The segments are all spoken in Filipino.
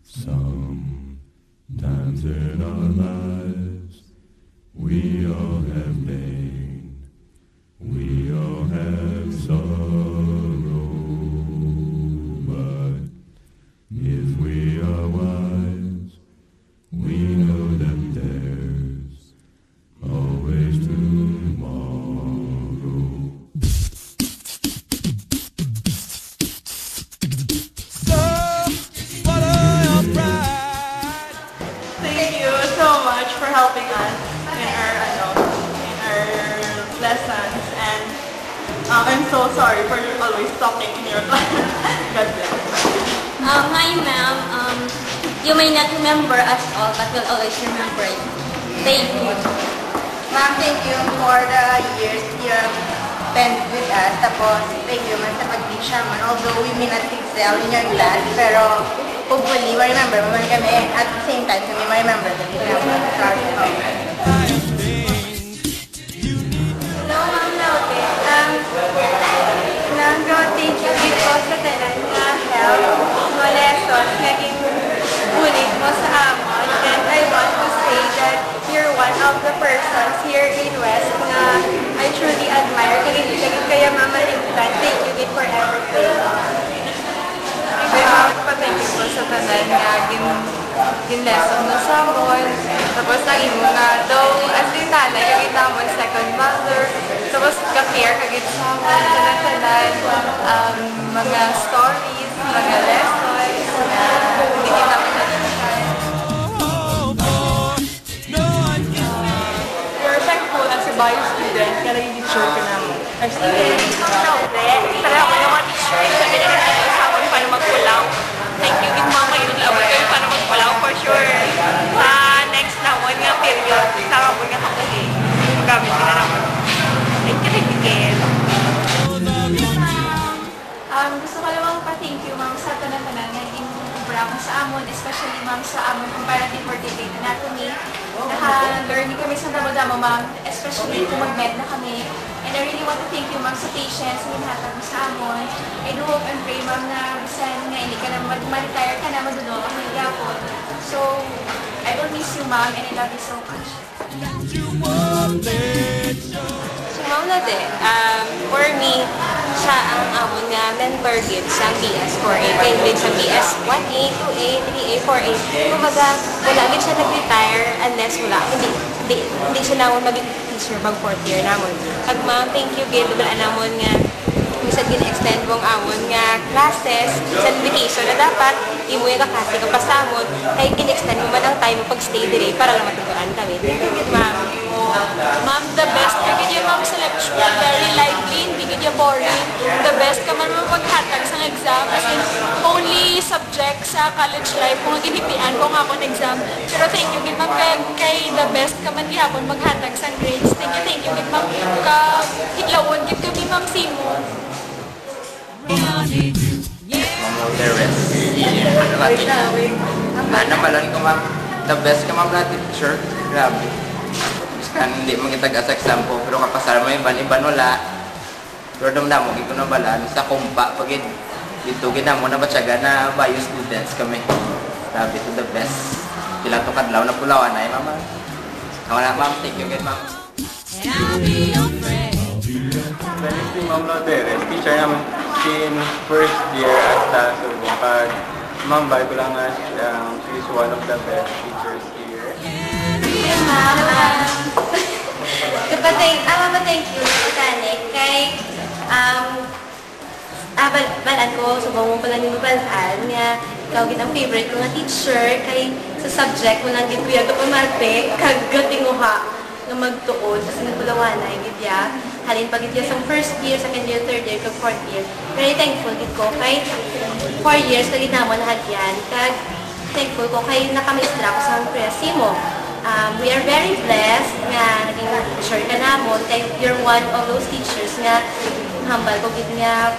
Sometimes in our lives, we all have pain, we all have sorrow, but if we are wise, we know that there's always tomorrow. So, follow your pride. Thank you so much for helping us in our lessons, and I'm so sorry for always talking in your class. God bless. Hi ma'am, you may not remember us all, but we'll always remember you. Thank you. Ma'am, thank you for the years you have spent with us. Tapos, thank you man sa pag-teach naman. Although we may not excel in your class, pero hopefully, ma-remember mo man kami. At the same time, kami ma-remember that you have a proud of. Hello ma'am Laude. Thank you because sa tanan nga help mo lessons, naging ulit mo sa amon. And I want to say that you're one of the persons here in West na I truly admire. Kaya Mama Ringtan, thank you din for everything. Thank you po sa tanan nga gin-lesson mo sa amon. Tapos naging mo nga daw as din nanay kagita mo second mother. Tapos ka-care kagit sa amon tanan mga stories, mga lessons na hindi kita pinalimutan. You're thankful as a bio student kaya naging teacher ka naman. Our student. Talaga ko naman teacher sa pinagkakita sa akin paano magpulaw. Thank you din mama yun labot kayo paano magpulaw for sure. Sa next na one nga period, sama po nga kapuhi. Magamit ka na naman. Thank you again. Gusto ko lang pa-thank you ma'am sa tanan-tanan na in-brown sa amon, especially ma'am sa amon comparative orthopedic anatomy. Naka-learning kami sa damo-damo ma'am, especially kung mag-med na kami. And I really want to thank you ma'am sa patience na hinahatag mo sa amon. I do hope and pray ma'am na bisan nga hindi ka na mag-retire ka na madulo ka ng yapon. So, I will miss you ma'am and I love you so much. So ma'am natin, for me, siya ang amon nga mentor gid sa BS 4A. Kaya din sa BS 1A, 2A, 3A, 4A. Kumbaga, wala gid siya nag-retire unless wala. Hindi siya namon maging teacher bag 4th year namon. Kag ma'am, thank you gid. Wala namon nga minsan gina-extend mong amon nga classes sa vacation na dapat imo yung kaklase ka pa sa amon. Kaya gina-extend mo man ang time mo pag-stay dire para lang matutuan kami. Thank you gid ma'am. Ma'am, the best ka gid ma'am sa lecture. Very lively, hindi gid boring. The best ka man maghatag sa exam. As in, only subject sa college life kung ginipian ko nga akong exam. Pero thank you gid ma'am kay the best ka man gihapon maghatag sa grades. Thank you gid ma'am. Hitlawon gid kami ma'am Simo. Ma'am Lauderes. Ano malang ko ma'am. The best ka ma'am na teacher. Grabe. Kan hindi mo kitag as example pero kapasar mo iban wala. Pero damdam mo ito na bala sa kumpa pag dito ginamo na batyaga na bio students kami. Grabe to the best. Kailan to kadlaw na pulawan ay mama. Wala ma'am, thank you again ma'am. Si Ma'am Lauderes, teacher naman in first year at Subo. Pag Ma'am Bay ko lang nga she's one of the best teachers here. Thank you, Tanik. Kay, balan ko, subong mo pala ni Balan, nga, ikaw ang favorite ko nga teacher, kay sa subject mo lang din kuya ko pumarte, kagating mo ha, nga magtuod, kasi nagpulawanay, gidya, halin pag gidya sa first year, second year, third year, kag fourth year. Very thankful gid ko, kay 4 years, naginamon lahat yan, kag thankful ko, kay nakamistra ko sa presimo. We are very blessed nga naging amon kay you're one of those teachers nga hambal ko gid nga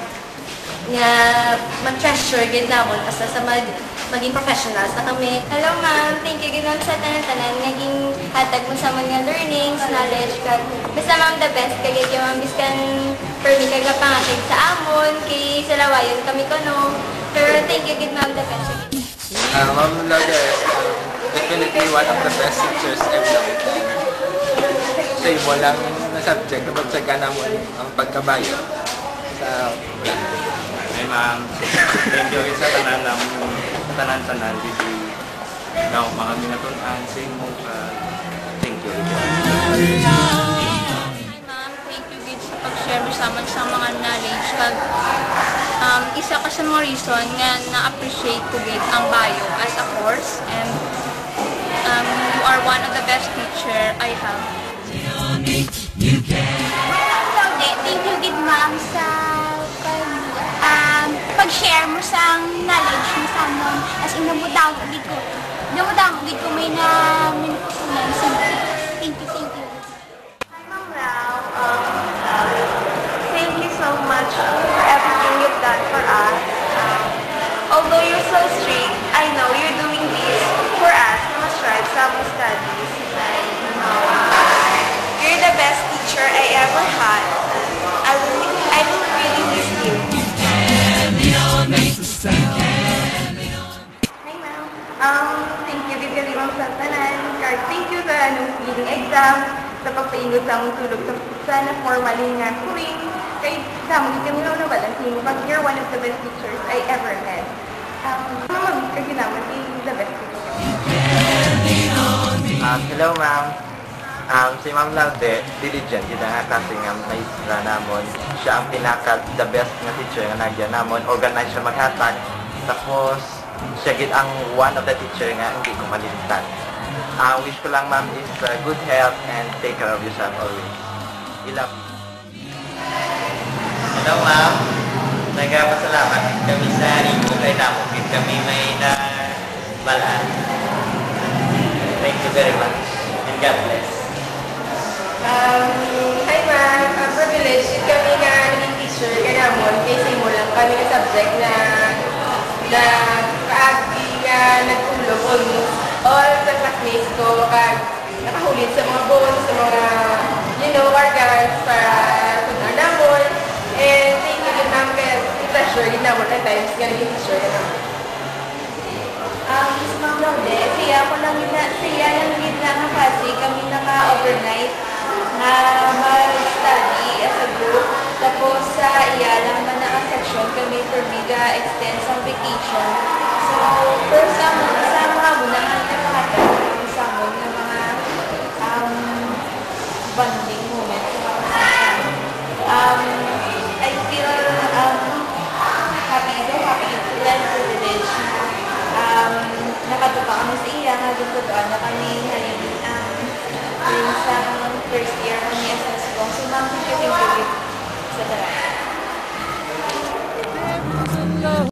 mag-treasure gid namon asa sa maging professionals na kami. Hello ma'am, thank you ginoon sa tanan-tanan naging hatag mo sa mga learnings, knowledge kag basta ma'am the best kay gid ma'am biskan for me kag pangatid sa amon kay sa lawayon kami kuno. Pero thank you gid ma'am the best. Ma'am Lourdes, definitely one of the best teachers I've known. Sa lang na subject, napagsaga naman ang pagkabayo sa Ay ma'am, thank you sa tanan-tanan dito na mga minatunan sa imo thank you. Hi ma'am, thank you gid sa pag-share mo sa amin sa mga knowledge kag isa ka sa mga reason nga na-appreciate ko gid ang bio as a course and you are one of the best teacher I have. Thank you gid ma'am sa pag-share mo sa knowledge mo sa amon as in namudang gid ko may na minutunan sa thank you. Hi, Ma'am Rao. Thank you so much for everything you've done for us. Although you're so strict, I know you're doing this for us to strive some studies. You're the best teacher I ever had. I will really miss you. Hi, ma'am. Thank you, Bibili Ma'am Santanan. Thank you sa feeling exam, sa pagpainod sa among tulog sa sana formally nga kuring. Kay sa among kami na balansin mo, pag you're one of the best teachers I ever had. Kaya naman, the best teacher. Hello ma'am. Si Ma'am Laude, diligent kita nga kasi nga maistra namon. Siya ang the best nga teacher nga nagyan namon. Organize siya maghatag. Tapos, siya gid ang one of the teacher nga hindi ko malimtan. Wish ko lang ma'am is good health and take care of yourself always. I love you. Hello ma'am. Nagpasalamat kami sa inyo kay namo kami may na balaan. Thank you very much and God bless. Hi ma'am, privilege kami nga naging teacher kay namon kay simulan kami nga subject na kaagi nga nagtulog almost all the classmates ko kag nakahulit sa mga bones, sa mga organs para tunan namon. And thank you din ma'am kay treasure din namon at times nga naging teacher ka namon. Miss Ma'am Laude, siya lang din na kasi kami naka-overnight na mag-study as a group. Tapos sa iya lang ba naka-section kami for mega extend some vacation. So, first sa mga muna nga nakakatawa sa amon ng mga bonding moments. I feel happy to learn privilege. Nakatupa kami sa iya, nagtutuan na kami halin sa first year ng ESS ko. So, ma'am, thank you sa